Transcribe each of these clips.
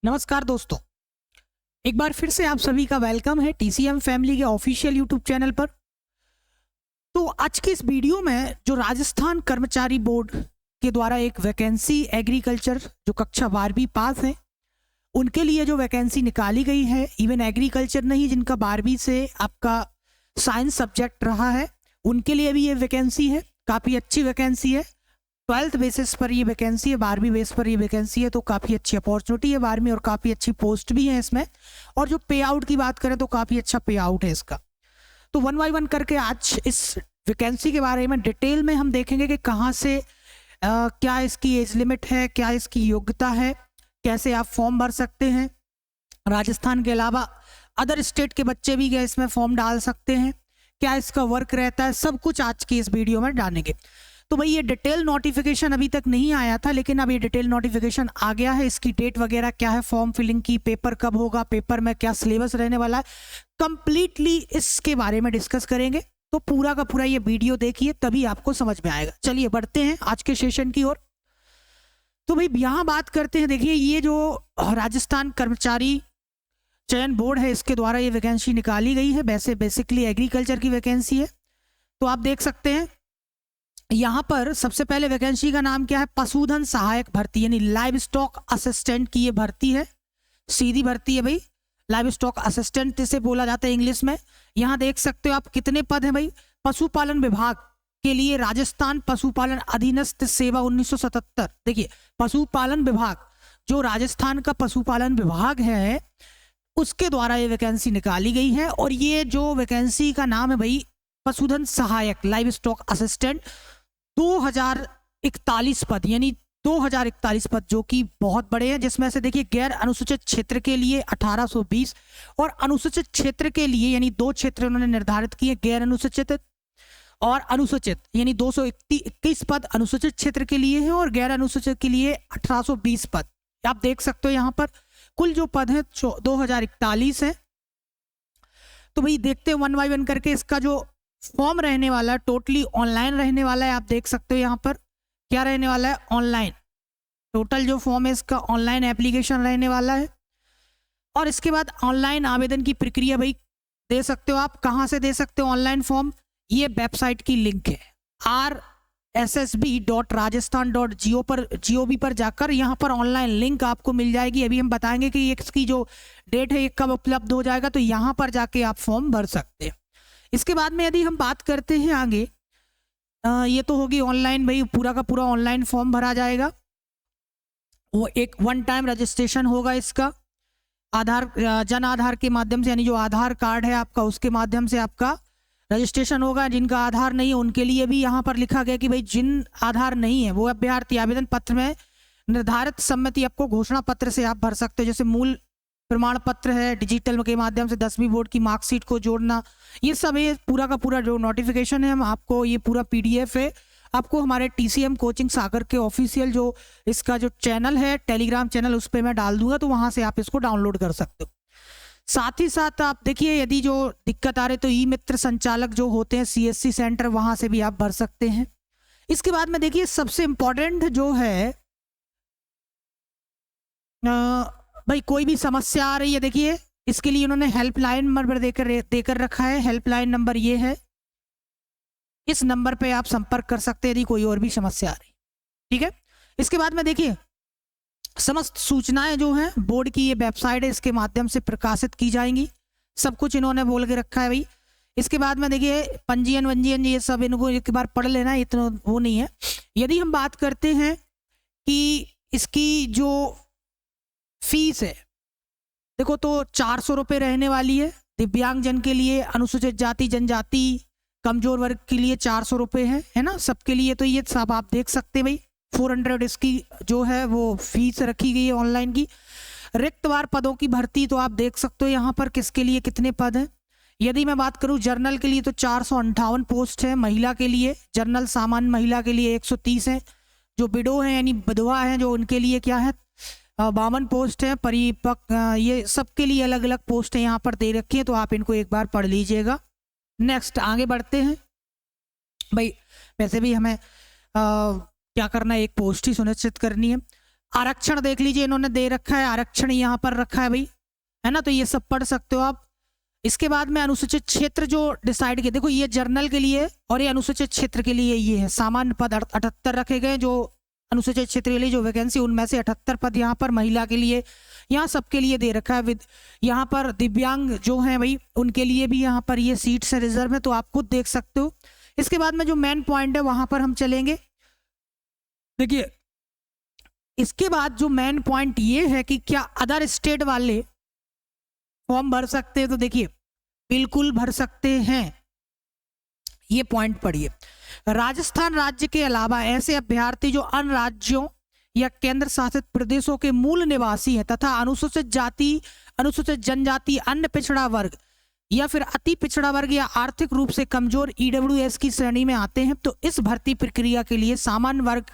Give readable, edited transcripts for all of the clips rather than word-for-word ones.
नमस्कार दोस्तों, एक बार फिर से आप सभी का वेलकम है टीसीएम फैमिली के ऑफिशियल यूट्यूब चैनल पर। तो आज के इस वीडियो में जो राजस्थान कर्मचारी बोर्ड के द्वारा एक वैकेंसी एग्रीकल्चर जो कक्षा 12वीं पास है उनके लिए जो वैकेंसी निकाली गई है, इवन एग्रीकल्चर नहीं जिनका 12वीं से आपका साइंस सब्जेक्ट रहा है उनके लिए भी ये वैकेंसी है। काफ़ी अच्छी वैकेंसी है, 12th बेसिस पर ये वैकेंसी है, 12वीं बेस पर ये वैकेंसी है, तो काफ़ी अच्छी अपॉर्चुनिटी है 12वीं और काफ़ी अच्छी पोस्ट भी है इसमें। और जो पे आउट की बात करें तो काफ़ी अच्छा पे आउट है इसका। तो वन बाय वन करके आज इस वैकेंसी के बारे में डिटेल में हम देखेंगे कि कहाँ से क्या इसकी एज लिमिट है, क्या इसकी योग्यता है, कैसे आप फॉर्म भर सकते हैं। राजस्थान के अलावा अदर स्टेट के बच्चे भी क्या इसमें फॉर्म डाल सकते हैं, क्या इसका वर्क रहता है, सब कुछ आज की इस वीडियो में डालेंगे। तो भाई ये डिटेल नोटिफिकेशन अभी तक नहीं आया था, लेकिन अब ये डिटेल नोटिफिकेशन आ गया है। इसकी डेट वगैरह क्या है, फॉर्म फिलिंग की, पेपर कब होगा, पेपर में क्या सिलेबस रहने वाला है, कंप्लीटली इसके बारे में डिस्कस करेंगे। तो पूरा का पूरा ये वीडियो देखिए तभी आपको समझ में आएगा। चलिए बढ़ते हैं आज के सेशन की ओर। तो भाई यहाँ बात करते हैं, देखिए ये जो राजस्थान कर्मचारी चयन बोर्ड है इसके द्वारा ये वैकेंसी निकाली गई है। वैसे बेसिकली एग्रीकल्चर की वैकेंसी है। तो आप देख सकते हैं यहाँ पर सबसे पहले वैकेंसी का नाम क्या है, पशुधन सहायक भर्ती यानी लाइव स्टॉक असिस्टेंट की ये भर्ती है। सीधी भर्ती है भाई, लाइव स्टॉक असिस्टेंट इसे बोला जाता है इंग्लिश में। यहाँ देख सकते हो आप कितने पद हैं भाई। पशुपालन विभाग के लिए राजस्थान पशुपालन अधीनस्थ सेवा 1977। देखिए पशुपालन विभाग जो राजस्थान का पशुपालन विभाग है उसके द्वारा ये वैकेंसी निकाली गई है। और ये जो वैकेंसी का नाम है भाई पशुधन सहायक लाइव स्टॉक असिस्टेंट, 2041 पद यानी 2041 पद जो कि बहुत बड़े हैं। जिसमें से देखिए गैर अनुसूचित क्षेत्र के लिए 1820 और अनुसूचित क्षेत्र के लिए यानी दो क्षेत्र उन्होंने निर्धारित किए, गैर अनुसूचित और अनुसूचित, यानी 221 पद अनुसूचित क्षेत्र के लिए है और गैर अनुसूचित के लिए 1820 पद। आप देख सकते हो यहाँ पर कुल जो पद है 2041 है। तो भाई देखते हैं वन बाय वन करके। इसका जो फॉर्म रहने वाला है टोटली ऑनलाइन रहने वाला है। आप देख सकते हो यहाँ पर क्या रहने वाला है, ऑनलाइन। टोटल जो फॉर्म है इसका ऑनलाइन एप्लीकेशन रहने वाला है। और इसके बाद ऑनलाइन आवेदन की प्रक्रिया भाई दे सकते हो आप। कहाँ से दे सकते हो ऑनलाइन फॉर्म, ये वेबसाइट की लिंक है rssb.rajasthan.gov पर जाकर यहाँ पर ऑनलाइन लिंक आपको मिल जाएगी। अभी हम बताएंगे कि इसकी जो डेट है ये कब उपलब्ध हो जाएगा, तो यहाँ पर जाके आप फॉर्म भर सकते हैं। इसके बाद में यदि हम बात करते हैं आगे, ये तो होगी ऑनलाइन भाई, पूरा का पूरा ऑनलाइन फॉर्म भरा जाएगा। वो एक वन टाइम रजिस्ट्रेशन होगा इसका आधार जन आधार के माध्यम से, यानी जो आधार कार्ड है आपका उसके माध्यम से आपका रजिस्ट्रेशन होगा। जिनका आधार नहीं है उनके लिए भी यहाँ पर लिखा गया कि भाई जिन आधार नहीं है वो अभ्यर्थी आवेदन पत्र में निर्धारित सम्मति आपको घोषणा पत्र से आप भर सकते हो। जैसे मूल प्रमाण पत्र है, डिजिटल के माध्यम से 10वीं बोर्ड की मार्कशीट को जोड़ना, ये सब ये पूरा का पूरा जो नोटिफिकेशन है हम आपको ये पूरा PDF है आपको हमारे TCM कोचिंग सागर के ऑफिशियल जो इसका जो चैनल है टेलीग्राम चैनल उस पर मैं डाल दूंगा, तो वहाँ से आप इसको डाउनलोड कर सकते हो। साथ ही साथ आप देखिए यदि जो दिक्कत आ रही तो ई मित्र संचालक जो होते हैं CSC सेंटर वहाँ से भी आप भर सकते हैं। इसके बाद में देखिए सबसे इम्पोर्टेंट जो है भाई कोई भी समस्या आ रही है, देखिए इसके लिए उन्होंने हेल्पलाइन नंबर देकर रखा है। हेल्पलाइन नंबर ये है, इस नंबर पे आप संपर्क कर सकते हैं यदि कोई और भी समस्या आ रही, ठीक है। इसके बाद में देखिए समस्त सूचनाएं जो हैं बोर्ड की ये वेबसाइट है इसके माध्यम से प्रकाशित की जाएंगी। सब कुछ इन्होंने बोल के रखा है भाई। इसके बाद में देखिए पंजीयन वंजीयन ये सब इनको एक बार पढ़ लेना, इतना वो नहीं है। यदि हम बात करते हैं कि इसकी जो फीस है देखो तो 400 रुपये रहने वाली है। दिव्यांगजन के लिए, अनुसूचित जाति जनजाति, कमजोर वर्ग के लिए 400 रुपये है ना, सबके लिए। तो ये सब आप देख सकते हैं भाई। 400 इसकी जो है वो फीस रखी गई है ऑनलाइन की। रिक्तवार पदों की भर्ती तो आप देख सकते हो यहाँ पर किसके लिए कितने पद हैं। यदि मैं बात करूँ जर्नल के लिए तो 458 पोस्ट है। महिला के लिए जर्नल सामान्य महिला के लिए 130 है। जो विडो है यानी विधवा है जो उनके लिए क्या है 52 पोस्ट है। परिपक्व ये सबके लिए अलग अलग पोस्ट है यहाँ पर दे रखी है, तो आप इनको एक बार पढ़ लीजिएगा। नेक्स्ट आगे बढ़ते हैं भाई। वैसे भी हमें क्या करना है, एक पोस्ट ही सुनिश्चित करनी है। आरक्षण देख लीजिए, इन्होंने दे रखा है, आरक्षण यहाँ पर रखा है भाई, है ना, तो ये सब पढ़ सकते हो आप। इसके बाद में अनुसूचित क्षेत्र जो डिसाइड किया, देखो ये जर्नल के लिए और ये अनुसूचित क्षेत्र के लिए ये है। सामान्य पद 78 रखे गए जो अनुसूचित क्षेत्र के लिए जो वैकेंसी, उनमें से 78 पद यहाँ पर महिला के लिए, यहाँ सबके लिए दे रखा है। यहाँ पर दिव्यांग जो हैं भाई उनके लिए भी यहाँ पर ये सीट्स है रिजर्व में, तो आप खुद देख सकते हो। इसके बाद में जो मेन पॉइंट है वहां पर हम चलेंगे। देखिए इसके बाद जो मेन पॉइंट ये है कि क्या अदर स्टेट वाले फॉर्म भर सकते हैं, तो देखिए बिल्कुल भर सकते हैं। ये पॉइंट पढ़िए, राजस्थान राज्य के अलावा ऐसे अभ्यर्थी जो अन्य राज्यों या केंद्र शासित प्रदेशों के मूल निवासी हैं तथा अनुसूचित जाति, अनुसूचित जनजाति, अन्य पिछड़ा वर्ग या फिर अति पिछड़ा वर्ग या आर्थिक रूप से कमजोर ईडब्ल्यूएस की श्रेणी में आते हैं, तो इस भर्ती प्रक्रिया के लिए सामान्य वर्ग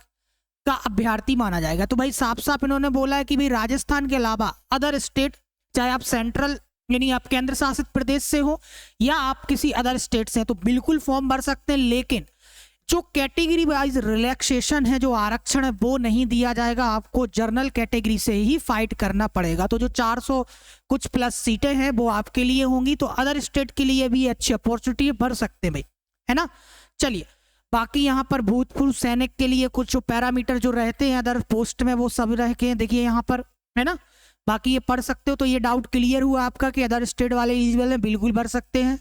का अभ्यर्थी माना जाएगा। तो भाई साफ साफ इन्होंने बोला है कि भाई राजस्थान के अलावा अदर स्टेट, चाहे आप सेंट्रल यानी आप केंद्र शासित प्रदेश से हो या आप किसी अदर स्टेट से हैं, तो बिल्कुल फॉर्म भर सकते हैं। लेकिन जो कैटेगरी वाइज रिलैक्सेशन है, जो आरक्षण है, वो नहीं दिया जाएगा, आपको जनरल कैटेगरी से ही फाइट करना पड़ेगा। तो जो 400 कुछ प्लस सीटें हैं वो आपके लिए होंगी, तो अदर स्टेट के लिए भी अच्छी अपॉर्चुनिटी भर सकते हैं भाई, है ना। चलिए बाकी यहाँ पर भूतपूर्व सैनिक के लिए कुछ जो पैरामीटर जो रहते हैं अदर पोस्ट में वो सब रह के देखिए यहाँ पर, है ना। बाकी ये पढ़ सकते हो। तो ये डाउट क्लियर हुआ आपका कि अदर स्टेट वाले एलिजिबल है, बिल्कुल भर सकते हैं।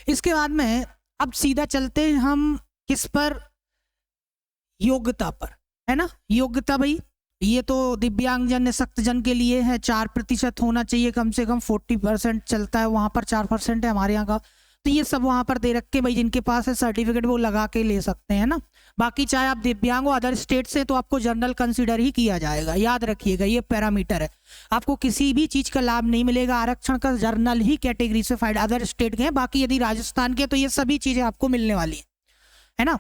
इसके बाद में अब सीधा चलते हैं हम किस पर, योग्यता पर, है ना। योग्यता भाई ये तो दिव्यांगजन सख्तजन के लिए है, 4% होना चाहिए कम से कम, 40% चलता है वहां पर, 4% है हमारे यहाँ का। तो ये सब वहां पर दे रखे भाई, जिनके पास है सर्टिफिकेट वो लगा के ले सकते हैं ना। बाकी चाहे आप दिव्यांग हो अदर स्टेट से, तो आपको जनरल कंसीडर ही किया जाएगा, याद रखिएगा ये पैरामीटर है। आपको किसी भी चीज का लाभ नहीं मिलेगा आरक्षण का, जनरल ही कैटेगरी से फाइड, अदर स्टेट के हैं। बाकी यदि राजस्थान के तो ये सभी चीजें आपको मिलने वाली है ना।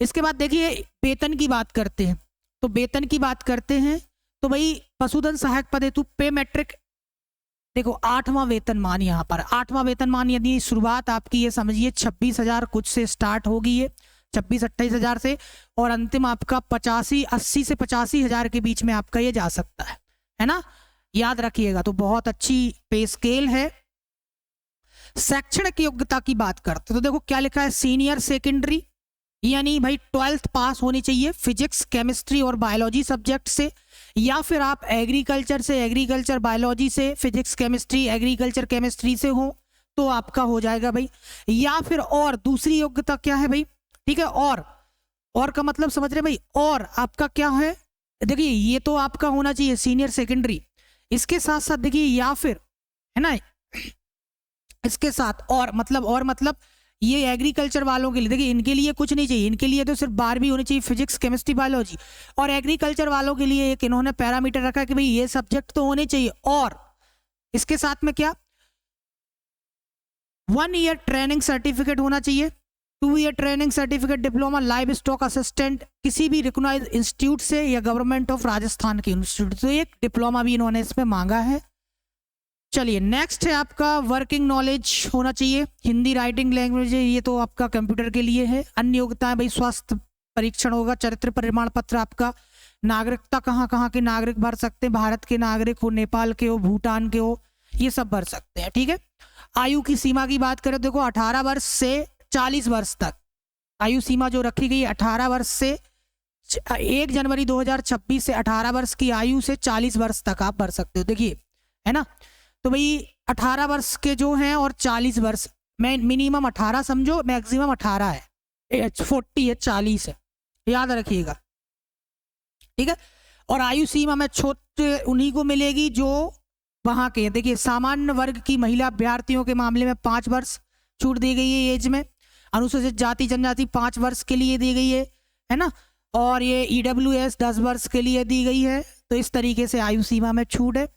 इसके बाद देखिए वेतन की बात करते हैं, तो वेतन की बात करते हैं तो भाई पशुधन सहायक पद हेतु पे मैट्रिक, देखो 8वां वेतनमान, यहाँ पर 8वां वेतनमान यदि शुरुआत आपकी ये समझिए 26,000 कुछ से स्टार्ट होगी, ये 26-28,000 से, और अंतिम आपका 80 से 85,000 के बीच में आपका ये जा सकता है ना, याद रखिएगा। तो बहुत अच्छी पे स्केल है। शैक्षणिक योग्यता की बात करते तो देखो क्या लिखा है, सीनियर सेकेंडरी यानी भाई 12th पास होनी चाहिए फिजिक्स, केमिस्ट्री और बायोलॉजी सब्जेक्ट से, या फिर आप एग्रीकल्चर से, एग्रीकल्चर बायोलॉजी से, फिजिक्स केमिस्ट्री, एग्रीकल्चर केमिस्ट्री से हो तो आपका हो जाएगा भाई। या फिर और दूसरी योग्यता क्या है भाई, ठीक है, और का मतलब समझ रहे भाई, और आपका क्या है, देखिए ये तो आपका होना चाहिए सीनियर सेकेंडरी, इसके साथ साथ देखिए या फिर, है ना, इसके साथ और मतलब ये एग्रीकल्चर वालों के लिए, देखिए इनके लिए कुछ नहीं चाहिए, इनके लिए तो सिर्फ 12वीं होनी चाहिए फिजिक्स, केमिस्ट्री, बायोलॉजी। और एग्रीकल्चर वालों के लिए एक इन्होंने पैरामीटर रखा है कि भाई ये सब्जेक्ट तो होने चाहिए, और इसके साथ में क्या 1 ईयर ट्रेनिंग सर्टिफिकेट होना चाहिए, 2 ear training certificate, diploma live stock assistant किसी भी रिकॉग्नाइज्ड इंस्टीट्यूट से या गवर्नमेंट ऑफ राजस्थान के इंस्टीट्यूट से, एक डिप्लोमा भी इन्होंने इसमें मांगा है। चलिए नेक्स्ट है आपका वर्किंग नॉलेज होना चाहिए, हिंदी राइटिंग लैंग्वेज, ये तो आपका कंप्यूटर के लिए है। अन्य योग्यताएं भाई स्वास्थ्य परीक्षण होगा, चरित्र प्रमाण पत्र आपका, नागरिकता कहाँ कहाँ के नागरिक भर सकते हैं, भारत के नागरिक हो, नेपाल के हो, भूटान के हो, ये सब भर सकते हैं, ठीक है। आयु की सीमा की बात करें देखो 18 वर्ष से 40 वर्ष तक आयु सीमा जो रखी गई, 18 वर्ष से 1 जनवरी 2026 से 18 वर्ष की आयु से 40 वर्ष तक आप भर सकते हो, देखिए, है ना। तो भाई 18 वर्ष के जो हैं और 40 वर्ष में मिनिमम 18 समझो, मैक्सिमम 18 है, 40 है, 40 है, याद रखिएगा, ठीक है। और आयु सीमा में छोटे उन्हीं को मिलेगी जो वहां के, देखिए सामान्य वर्ग की महिला अभ्यर्थियों के मामले में 5 वर्ष छूट दी गई है एज में, अनुसूचित जाति जनजाति 5 वर्ष के लिए दी गई है ना, और ये ईडब्ल्यूएस 10 वर्ष के लिए दी गई है। तो इस तरीके से आयु सीमा में छूट है।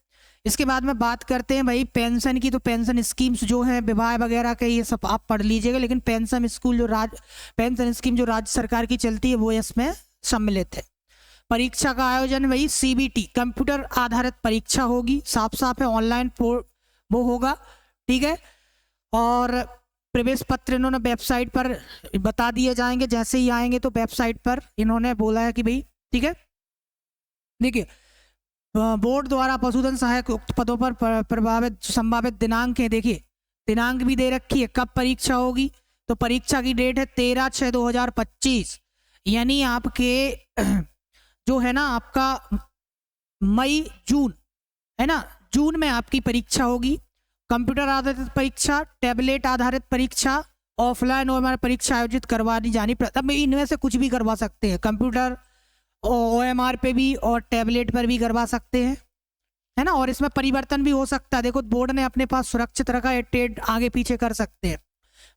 इसके बाद में बात करते हैं भाई पेंशन की, तो पेंशन स्कीम्स जो हैं विवाह वगैरह के ये सब आप पढ़ लीजिएगा, लेकिन पेंशन स्कीम जो राज्य सरकार की चलती है वो इसमें सम्मिलित है। परीक्षा का आयोजन भाई सीबीटी कंप्यूटर आधारित परीक्षा होगी, साफ साफ है, ऑनलाइन वो होगा, ठीक है। और प्रवेश पत्र इन्होंने वेबसाइट पर बता दिए जाएंगे, जैसे ही आएंगे तो वेबसाइट पर इन्होंने बोला है कि भाई, ठीक है। देखिए, बोर्ड द्वारा पशुधन सहायक उक्त पदों पर प्रभावित संभावित दिनांक है। देखिए दिनांक भी दे रखी है, कब परीक्षा होगी, तो परीक्षा की डेट है 13/6/2025, यानी आपके जो है ना आपका मई जून है ना, जून में आपकी परीक्षा होगी। कंप्यूटर आधारित परीक्षा, टैबलेट आधारित परीक्षा, ऑफलाइन और परीक्षा आयोजित करवानी जानी। तब इनमें से कुछ भी करवा सकते हैं, कंप्यूटर OMR पे भी और टैबलेट पर भी करवा सकते हैं, है ना। और इसमें परिवर्तन भी हो सकता है। देखो बोर्ड ने अपने पास सुरक्षित रखा है, डेट आगे पीछे कर सकते हैं।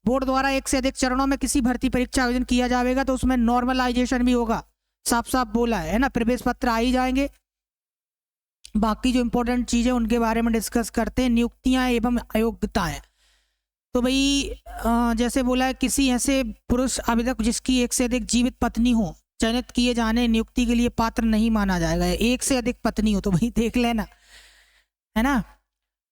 बोर्ड द्वारा एक से अधिक चरणों में किसी भर्ती परीक्षा आयोजन किया जाएगा तो उसमें नॉर्मलाइजेशन भी होगा, साफ साफ बोला है ना। प्रवेश पत्र आ ही जाएंगे। बाकी जो इंपॉर्टेंट चीजें उनके बारे में डिस्कस करते हैं। नियुक्तियां एवं अयोग्यताएं, तो भाई जैसे बोला है, किसी ऐसे पुरुष आवेदक जिसकी एक से अधिक जीवित पत्नी हो चयनित किए जाने नियुक्ति के लिए पात्र नहीं माना जाएगा। एक से अधिक पत्नी हो तो भाई देख लेना, है ना।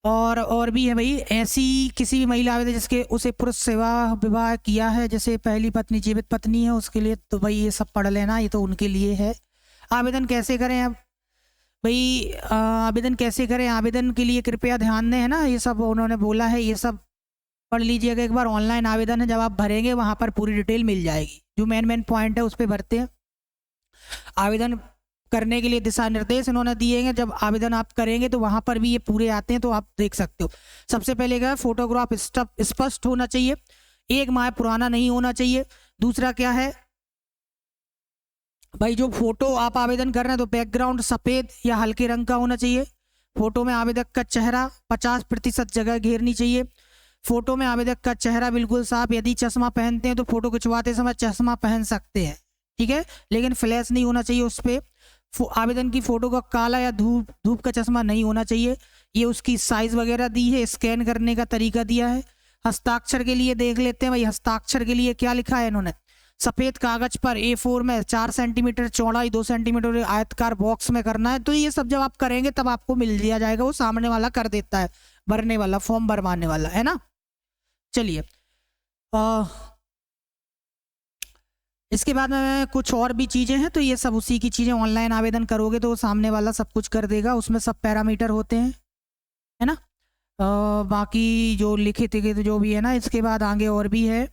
और भी है भाई, ऐसी किसी भी महिला आवेदक जिसके उसे पुरुष सेवा विवाह किया है, जैसे पहली पत्नी जीवित पत्नी है उसके लिए, तो भाई ये सब पढ़ लेना, ये तो उनके लिए है। आवेदन कैसे करें अब भाई, आवेदन कैसे करें, आवेदन के लिए कृपया ध्यान दें, है ना। ये सब उन्होंने बोला है, ये सब पढ़ लीजिएगा एक बार। ऑनलाइन आवेदन है, जब आप भरेंगे वहाँ पर पूरी डिटेल मिल जाएगी। जो मेन पॉइंट है उस पर भरते हैं। आवेदन करने के लिए दिशा निर्देश इन्होंने दिए हैं, जब आवेदन आप करेंगे तो वहाँ पर भी ये पूरे आते हैं, तो आप देख सकते हो। सबसे पहले क्या है, फोटोग्राफ स्पष्ट होना चाहिए, 1 माह पुराना नहीं होना चाहिए। दूसरा क्या है भाई, जो फोटो आप आवेदन कर रहे हैं तो बैकग्राउंड सफ़ेद या हल्के रंग का होना चाहिए। फोटो में आवेदक का चेहरा 50% जगह घेरनी चाहिए। फोटो में आवेदक का चेहरा बिल्कुल साफ, यदि चश्मा पहनते हैं तो फोटो खिंचवाते समय चश्मा पहन सकते हैं, ठीक है, लेकिन फ्लैश नहीं होना चाहिए उस पर। आवेदन की फोटो का काला या धूप का चश्मा नहीं होना चाहिए। ये उसकी साइज वगैरह दी है, स्कैन करने का तरीका दिया है। हस्ताक्षर के लिए देख लेते हैं भाई, हस्ताक्षर के लिए क्या लिखा है इन्होंने। सफ़ेद कागज पर A4 में 4 सेंटीमीटर चौड़ाई, 2 सेंटीमीटर आयतकार बॉक्स में करना है। तो ये सब जब आप करेंगे तब आपको मिल दिया जाएगा, वो सामने वाला कर देता है, भरने वाला, फॉर्म भरवाने वाला, है ना। चलिए इसके बाद में कुछ और भी चीज़ें हैं, तो ये सब उसी की चीज़ें। ऑनलाइन आवेदन करोगे तो सामने वाला सब कुछ कर देगा, उसमें सब पैरामीटर होते हैं, है ना। बाकी जो लिखे थे तो जो भी है ना। इसके बाद आगे और भी है,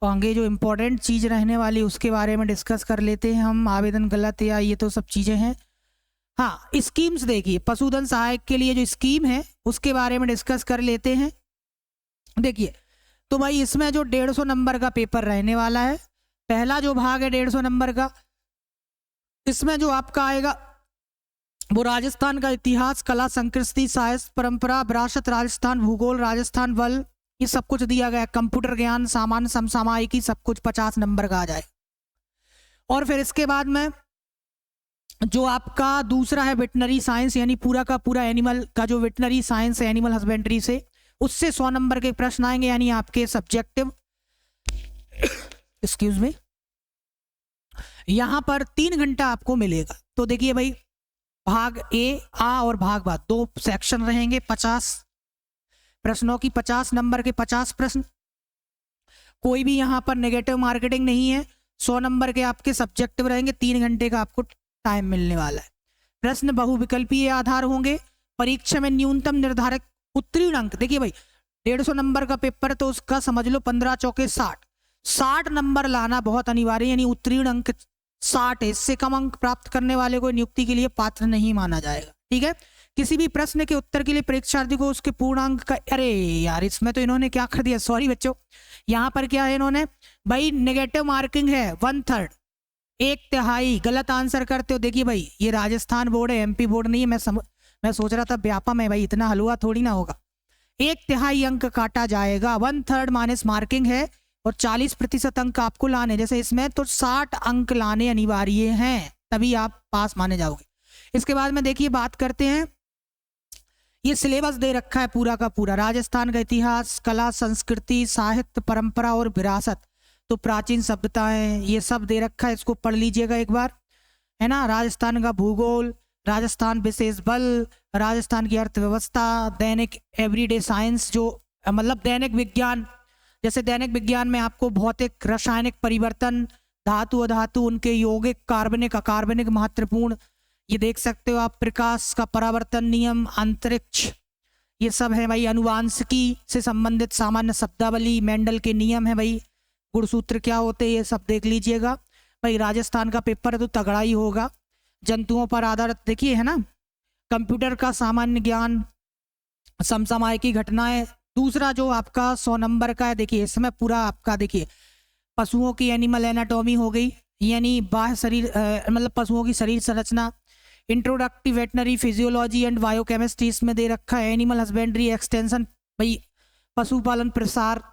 आगे जो इम्पोर्टेंट चीज़ रहने वाली उसके बारे में डिस्कस कर लेते हैं हम। आवेदन गलत या ये तो सब चीज़ें हैं। हाँ, स्कीम्स देखिए, पशुधन सहायक के लिए जो स्कीम है उसके बारे में डिस्कस कर लेते हैं। देखिए तो भाई इसमें जो 150 नंबर का पेपर रहने वाला है, पहला जो भाग है 150 नंबर का, इसमें जो आपका आएगा वो राजस्थान का इतिहास, कला, संस्कृति, साहित्य, परंपरा, विरासत, राजस्थान, भूगोल, राजस्थान बल, ये सब कुछ दिया गया है। कंप्यूटर ज्ञान, सामान्य समसामयिकी, सब कुछ 50 नंबर का आ जाए। और फिर इसके बाद में जो आपका दूसरा है वेटनरी साइंस, यानी पूरा का पूरा एनिमल का जो वेटनरी साइंस है, एनिमल हस्बेंड्री से, उससे 100 नंबर के प्रश्न आएंगे, यानी आपके सब्जेक्टिव। एक्सक्यूज मी, यहां पर 3 घंटा आपको मिलेगा। तो देखिए भाई, भाग A और भाग B 2 सेक्शन रहेंगे, 50 प्रश्नों की, 50 नंबर के 50 प्रश्न। कोई भी यहां पर नेगेटिव मार्केटिंग नहीं है। 100 नंबर के आपके सब्जेक्टिव रहेंगे, 3 घंटे का आपको टाइम मिलने वाला है। प्रश्न बहुविकल्पीय आधार होंगे। परीक्षा में न्यूनतम निर्धारित उत्तीर्ण अंक, देखिए भाई 150 नंबर का पेपर, तो उसका समझ लो 15 चौके 60 नंबर लाना बहुत अनिवार्य, यानी उत्तीर्ण अंक 60 है। इससे कम अंक प्राप्त करने वाले को नियुक्ति के लिए पात्र नहीं माना जाएगा, ठीक है। किसी भी प्रश्न के उत्तर के लिए परीक्षार्थी को उसके पूर्णांक का, अरे यार इसमें तो इन्होंने क्या कर दिया, सॉरी बच्चों, यहाँ पर क्या है इन्होंने भाई, नेगेटिव मार्किंग है 1/3, 1/3 गलत आंसर करते हो। देखिए भाई ये राजस्थान बोर्ड है, MP बोर्ड नहीं है। मैं सोच रहा था व्यापम है भाई, इतना हलवा थोड़ी ना होगा। 1/3 अंक काटा जाएगा, 1/3 माइनस मार्किंग है, और 40% अंक आपको लाने, जैसे इसमें तो 60 अंक लाने अनिवार्य हैं, तभी आप पास माने जाओगे। इसके बाद में देखिए बात करते हैं, ये सिलेबस दे रखा है पूरा का पूरा, राजस्थान का इतिहास, कला, संस्कृति, साहित्य, परंपरा और विरासत, तो प्राचीन सभ्यताएं, ये सब दे रखा है, इसको पढ़ लीजिएगा एक बार, है ना। राजस्थान का भूगोल, राजस्थान विशेष बल, राजस्थान की अर्थव्यवस्था, दैनिक एवरीडे साइंस, जो मतलब दैनिक विज्ञान, जैसे दैनिक विज्ञान में आपको भौतिक, रासायनिक परिवर्तन, धातु अधातु, उनके यौगिक, कार्बनिक अकार्बनिक महत्वपूर्ण, ये देख सकते हो आप। प्रकाश का परावर्तन नियम, अंतरिक्ष, ये सब है भाई। अनुवांशिकी से संबंधित सामान्य शब्दावली, मेंडल के नियम है भाई। गुणसूत्र क्या होते हैं ये सब देख लीजिएगा भाई। राजस्थान का पेपर है तो तगड़ा ही होगा। जंतुओं पर आधारित देखिए है ना। कंप्यूटर का सामान्य ज्ञान, समसामयिकी घटनाएं। दूसरा जो आपका 100 नंबर का है, देखिए इसमें पूरा आपका देखिए पशुओं की एनिमल एनाटॉमी हो गई, यानी बाह्य शरीर मतलब पशुओं की शरीर संरचना। Introductive veterinary physiology and biochemistry इसमें दे रखा है। एनिमल हस्बेंड्री एक्सटेंशन भाई, पशुपालन प्रसार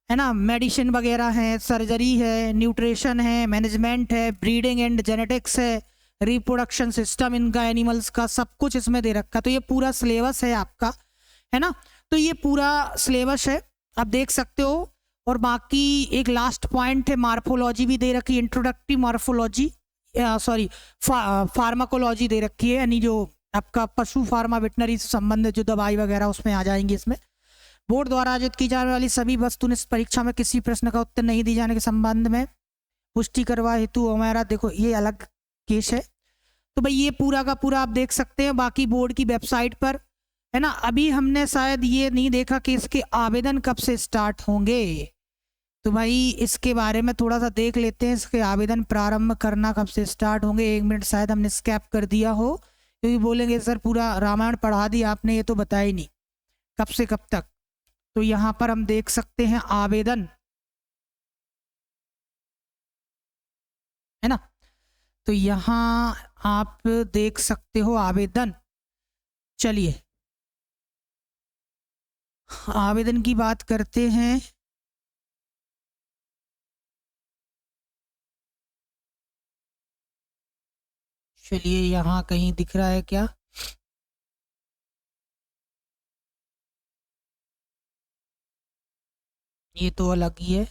है ना। मेडिसिन वगैरह है, सर्जरी है, न्यूट्रिशन है, मैनेजमेंट है, ब्रीडिंग एंड जेनेटिक्स है, रिप्रोडक्शन सिस्टम इनका एनिमल्स का, सब कुछ इसमें दे रखा। तो ये पूरा सिलेबस है आपका, है ना। तो ये पूरा सिलेबस है, आप देख सकते हो। और बाकी एक लास्ट पॉइंट है, मार्फोलॉजी भी दे रखी है। इंट्रोडक्टिव मार्फोलॉजी सॉरी फार्माकोलॉजी दे रखी है, यानी जो आपका पशु फार्मा वेटनरी से संबंधित जो दवाई वगैरह उसमें आ जाएंगे। इसमें बोर्ड द्वारा आयोजित की जाने वाली सभी वस्तुनिष्ठ परीक्षा में किसी प्रश्न का उत्तर नहीं दिए जाने के संबंध में पुष्टि करवा हेतु हमारा, देखो ये अलग केस है। तो भाई ये पूरा का पूरा आप देख सकते हैं बाकी बोर्ड की वेबसाइट पर, है ना। अभी हमने शायद ये नहीं देखा कि इसके आवेदन कब से स्टार्ट होंगे, तो भाई इसके बारे में थोड़ा सा देख लेते हैं। इसके आवेदन प्रारंभ करना कब से स्टार्ट होंगे। 1 मिनट शायद हमने स्कैप कर दिया हो, क्योंकि बोलेंगे सर पूरा रामायण पढ़ा दिया आपने, ये तो बताया ही नहीं कब से कब तक। तो यहाँ पर हम देख सकते हैं आवेदन, है ना। तो यहाँ आप देख सकते हो आवेदन। चलिए आवेदन की बात करते हैं। चलिए यहाँ कहीं दिख रहा है क्या? ये तो अलग ही है।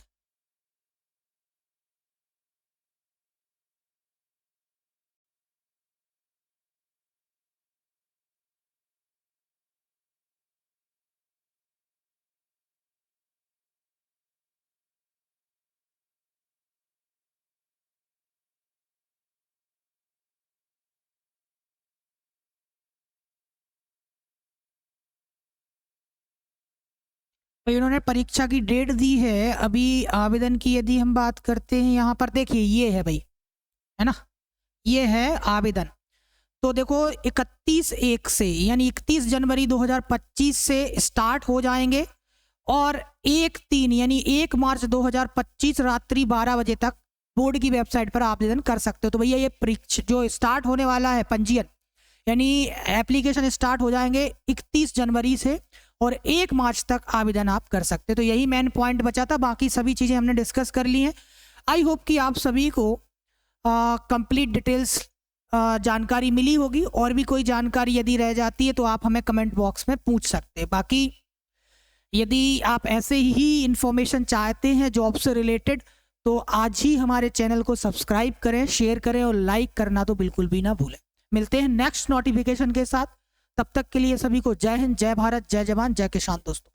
भाई उन्होंने परीक्षा की डेट दी है अभी। आवेदन की यदि हम बात करते हैं, यहाँ पर देखिए ये है भाई, है ना, ये है आवेदन। तो देखो 31/1 से यानी 31 जनवरी 2025 से स्टार्ट हो जाएंगे और 1/3 यानी 1 मार्च 2025 रात्रि 12 बजे तक बोर्ड की वेबसाइट पर आवेदन कर सकते हो। तो भैया ये परीक्षा जो स्टार्ट होने वाला है, पंजीयन यानी एप्लीकेशन स्टार्ट हो जाएंगे 31 जनवरी से और 1 मार्च तक आवेदन आप कर सकते हो। तो यही मेन पॉइंट बचा था, बाकी सभी चीज़ें हमने डिस्कस कर ली हैं। आई होप कि आप सभी को कंप्लीट डिटेल्स जानकारी मिली होगी। और भी कोई जानकारी यदि रह जाती है तो आप हमें कमेंट बॉक्स में पूछ सकते हैं। बाकी यदि आप ऐसे ही इंफॉर्मेशन चाहते हैं जॉब से रिलेटेड तो आज ही हमारे चैनल को सब्सक्राइब करें, शेयर करें और लाइक करना तो बिल्कुल भी ना भूलें। मिलते हैं नेक्स्ट नोटिफिकेशन के साथ, तब तक के लिए सभी को जय हिंद, जय भारत, जय जवान, जय किसान दोस्तों।